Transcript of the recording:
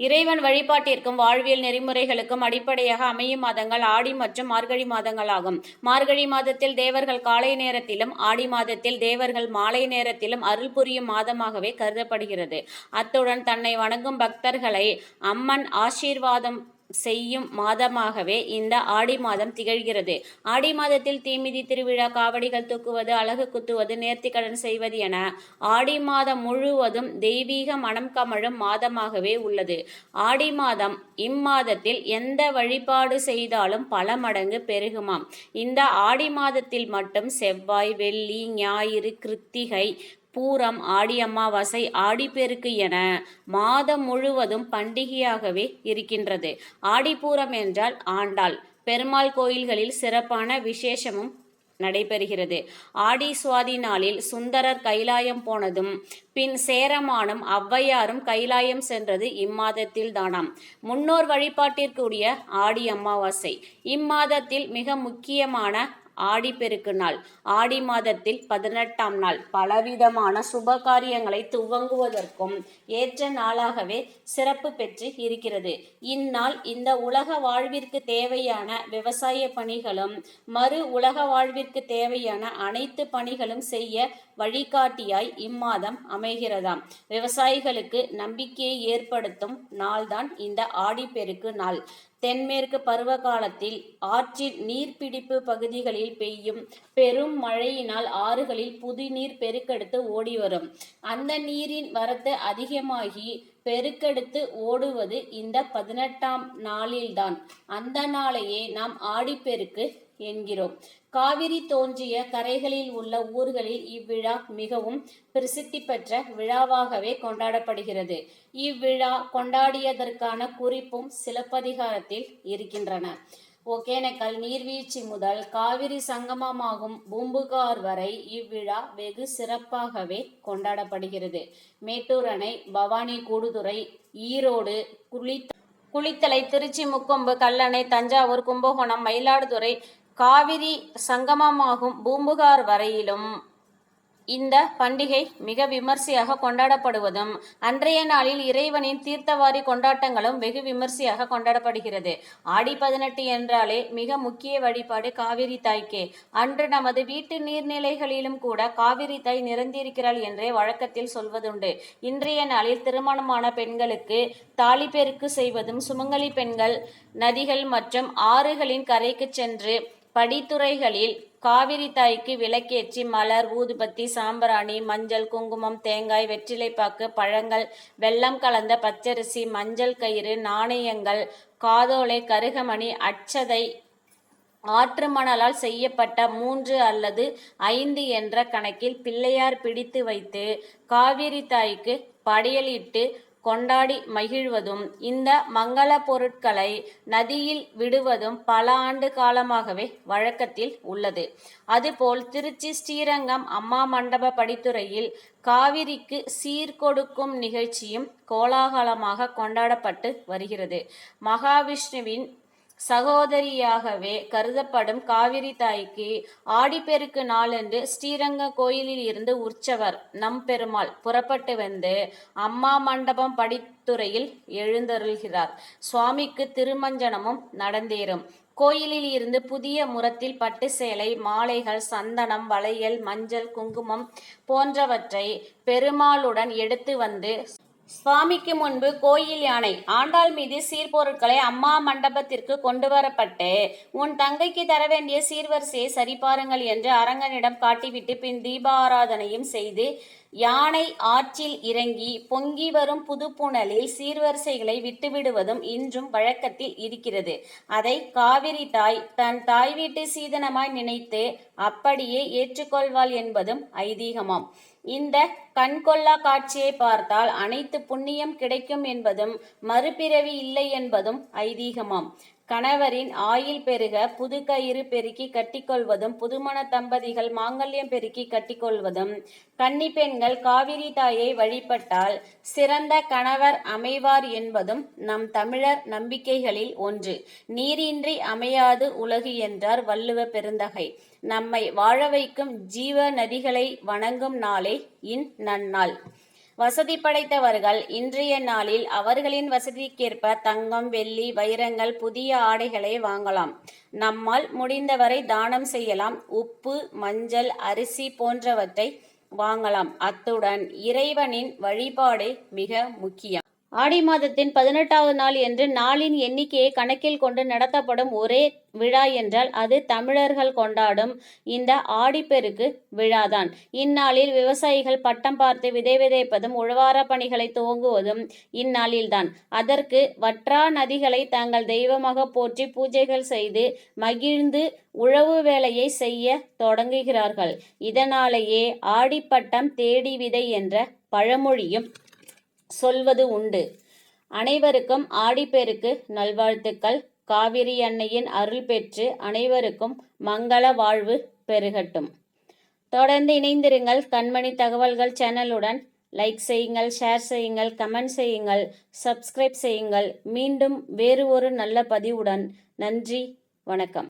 இறைவன் வழிபாட்டிற்கும் வாழ்வியல் நெறிமுறைகளுக்கும் அடிப்படையாக அமையும் மாதங்கள் ஆடி மற்றும் மார்கழி மாதங்களாகும். மார்கழி மாதத்தில் தேவர்கள் காலை நேரத்திலும், ஆடி மாதத்தில் தேவர்கள் மாலை நேரத்திலும் அருள் புரியும் மாதமாகவே கருதப்படுகிறது. அத்துடன் தன்னை வணங்கும் பக்தர்களை அம்மன் ஆசீர்வாதம் செய்யும் மாதமாகவே இந்த ஆடி மாதம் திகழ்கிறது. ஆடி மாதத்தில் தீமிதி திருவிழா, காவடிகள் தூக்குவது, அலகு குத்துவது, நேர்த்திக்கடன் செய்வது என ஆடி மாதம் முழுவதும் தெய்வீக மனம் கமழும் மாதமாகவே உள்ளது. ஆடி மாதம் இம்மாதத்தில் எந்த வழிபாடு செய்தாலும் பல மடங்கு பெருகுமாம். இந்த ஆடி மாதத்தில் மட்டும் செவ்வாய், வெள்ளி, ஞாயிறு, கிருத்திகை, பூரம், ஆடி அமாவாசை, ஆடிப்பெருக்கு என மாதம் முழுவதும் பண்டிகையாகவே இருக்கின்றது. ஆடிப்பூரம் என்றால் ஆண்டாள் பெருமாள் கோயில்களில் சிறப்பான விசேஷமும் நடைபெறுகிறது. ஆடி சுவாதி நாளில் சுந்தரர் கைலாயம் போனதும், பின் சேரமானும் ஔவையாரும் கைலாயம் சென்றது இம்மாதத்தில் தானாம். முன்னோர் வழிபாட்டிற்குரிய ஆடி அமாவாசை இம்மாதத்தில் மிக முக்கியமான ஆடிப்பெருக்கு நாள். ஆடி மாதத்தில் 18ஆம் நாள் பலவிதமான சுபகாரியங்களை துவங்குவதற்கும் ஏற்ற நாளாகவே சிறப்பு பெற்று இருக்கிறது. இந்நாள் இந்த உலக வாழ்விற்கு தேவையான விவசாய பணிகளும், மறு உலக வாழ்விற்கு தேவையான அனைத்து பணிகளும் செய்ய வழிகாட்டியாய் இம்மாதம் அமைகிறதாம். விவசாயிகளுக்கு நம்பிக்கையை ஏற்படுத்தும் நாள்தான் இந்த ஆடிப்பெருக்கு நாள். தென்மேற்கு பருவ காலத்தில் ஆற்றில் நீர்பிடிப்பு பகுதிகளில் பெய்யும் பெரும் மழையினால் ஆறுகளில் புதுநீர் பெருக்கெடுத்து ஓடி வரும். அந்த நீரின் வரத்து அதிகமாகி பெருக்கெடுத்து ஓடுவது இந்த 18ஆம் நாளில்தான். அந்த நாளையே நாம் ஆடிப்பெருக்கு என்கிறோம். காவிரி தோன்றிய கரைகளில் உள்ள ஊர்களில் இவ்விழா மிகவும் பிரசித்தி பெற்ற விழாவாகவே கொண்டாடப்படுகிறது. இவ்விழா கொண்டாடியதற்கான குறிப்பும் சிலப்பதிகாரத்தில் இருக்கின்றன. ஒகேனக்கல் நீர்வீழ்ச்சி முதல் காவிரி சங்கமமாகும் பூம்புகார் வரை இவ்விழா வெகு சிறப்பாகவே கொண்டாடப்படுகிறது. மேட்டூர் அணை, பவானி கூடுதுறை, ஈரோடு, குளித்தலை, திருச்சி முக்கொம்பு, கல்லணை, தஞ்சாவூர், கும்பகோணம், மயிலாடுதுறை, காவிரி சங்கமமாகும் பூம்புகார் வரையிலும் இந்த பண்டிகை மிக விமர்சையாக கொண்டாடப்படுவதும், அன்றைய நாளில் இறைவனின் தீர்த்தவாரி கொண்டாட்டங்களும் வெகு விமர்சையாக கொண்டாடப்படுகிறது. ஆடி 18 என்றாலே மிக முக்கிய வழிபாடு காவிரி தாய்க்கே. அன்று நமது வீட்டு நீர்நிலைகளிலும் கூட காவிரி தாய் நிறைந்திருக்கிறாள் என்றே வழக்கத்தில் சொல்வதுண்டு. இன்றைய நாளில் திருமணமான பெண்களுக்கு தாலிப்பெருக்கு செய்வதும், சுமங்கலி பெண்கள் நதிகள் மற்றும் ஆறுகளின் கரைக்கு சென்று படித்துறைகளில் காவிரி தாய்க்கு விளக்கேற்றி மலர், ஊதுபத்தி, சாம்பிராணி, மஞ்சள், குங்குமம், தேங்காய், வெற்றிலைப்பாக்கு, பழங்கள், வெல்லம் கலந்த பச்சரிசி, மஞ்சள் கயிறு, நாணயங்கள், காதோலை, கருகமணி, அட்சதை, ஆற்று மணலால் செய்யப்பட்ட 3 அல்லது 5 என்ற கணக்கில் பிள்ளையார் பிடித்து வைத்து காவிரி தாய்க்கு படையலிட்டு கொண்டாடி மகிழ்வதும், இந்த மங்கள பொருட்களை நதியில் விடுவதும் பல ஆண்டு காலமாகவே வழக்கத்தில் உள்ளது. அதுபோல் திருச்சி ஸ்ரீரங்கம் அம்மா மண்டப படித்துறையில் காவிரிக்கு சீர் கொடுக்கும் நிகழ்ச்சியும் கோலாகலமாக கொண்டாடப்பட்டு வருகிறது. மகாவிஷ்ணுவின் சகோதரியாகவே கருதப்படும் காவிரி தாய்க்கு ஆடிப்பெருக்கு நாளன்று ஸ்ரீரங்க கோயிலில் இருந்து உற்சவர் நம்பெருமாள் புறப்பட்டு வந்து அம்மா மண்டபம் படித்துறையில் எழுந்தருள்கிறார். சுவாமிக்கு திருமஞ்சனமும் நடந்தேறும். கோயிலில் இருந்து புதிய முறத்தில் பட்டு சேலை, மாலைகள், சந்தனம், வளையல், மஞ்சள், குங்குமம் போன்றவற்றை பெருமாளுடன் எடுத்து வந்து சுவாமிக்கு முன்பு கோயில் யானை ஆண்டாள் மீது சீர்பொருட்களை அம்மா மண்டபத்திற்கு கொண்டு வரப்பட்டு, உன் தங்கைக்கு தர வேண்டிய சீர்வரிசையை சரிபாருங்கள் என்று அரங்கனிடம் காட்டிவிட்டு பின் தீபாராதனையும் செய்து யானை ஆற்றில் இறங்கி பொங்கி வரும் புதுப்புணலில் சீர்வரிசைகளை விட்டுவிடுவதும் இன்றும் வழக்கத்தில் இருக்கிறது. அதை காவிரி தாய் தன் தாய் வீட்டு சீதனமாய் நினைத்து அப்படியே ஏற்றுக்கொள்வாள் என்பதும் ஐதீகமாம். இந்த கண்கொள்ளா காட்சியை பார்த்தால் அனைத்து புண்ணியம் கிடைக்கும் என்பதும், மறுபிறவி இல்லை என்பதும் ஐதீகமாம். கணவரின் ஆயுள் பெருக புது கயிறு பெருக்கி கட்டிக்கொள்வதும், புதுமண தம்பதிகள் மாங்கல்யம் பெருக்கி கட்டிக்கொள்வதும், கன்னி பெண்கள் காவிரி தாயை வழிபட்டால் சிறந்த கணவர் அமைவார் என்பதும் நம் தமிழர் நம்பிக்கைகளில் ஒன்று. நீரின்றி அமையாது உலகு என்றார் வள்ளுவ பெருந்தகை. நம்மை வாழ வைக்கும் ஜீவ நதிகளை வணங்கும் நாளே இந்நன்னாள். வசதி படைத்தவர்கள் இன்றைய நாளில் அவர்களின் வசதிக்கேற்ப தங்கம், வெள்ளி, வைரங்கள், புதிய ஆடைகளை வாங்கலாம். நம்மால் முடிந்தவரை தானம் செய்யலாம். உப்பு, மஞ்சள், அரிசி போன்றவற்றை வாங்கலாம். அத்துடன் இறைவனின் வழிபாடு மிக முக்கியம். ஆடி மாதத்தின் 18வது நாள் என்று நாளின் எண்ணிக்கையை கணக்கில் கொண்டு நடத்தப்படும் ஒரே விழா என்றால் அது தமிழர்கள் கொண்டாடும் இந்த ஆடிப்பெருக்கு விழாதான். இந்நாளில் விவசாயிகள் பட்டம் பார்த்து விதை விதைப்பதும் உழவார பணிகளை துவங்குவதும் இந்நாளில்தான். அதற்கு வற்றா நதிகளை தங்கள் தெய்வமாக போற்றி பூஜைகள் செய்து மகிழ்ந்து உழவு வேலையை செய்ய தொடங்குகிறார்கள். இதனாலேயே ஆடிப்பட்டம் தேடி விதை என்ற பழமொழியும் சொல்வது உண்டு. அனைவருக்கும் ஆடிப்பெருக்கு நல்வாழ்த்துக்கள். காவிரி அன்னையின் அருள் பெற்று அனைவருக்கும் மங்கள வாழ்வு பெருகட்டும். தொடர்ந்து இணைந்திருங்கள் கண்மணி தகவல்கள் சேனலுடன். லைக் செய்யுங்கள், ஷேர் செய்யுங்கள், கமெண்ட் செய்யுங்கள், சப்ஸ்கிரைப் செய்யுங்கள். மீண்டும் வேறு ஒரு நல்ல பதிவுடன். நன்றி, வணக்கம்.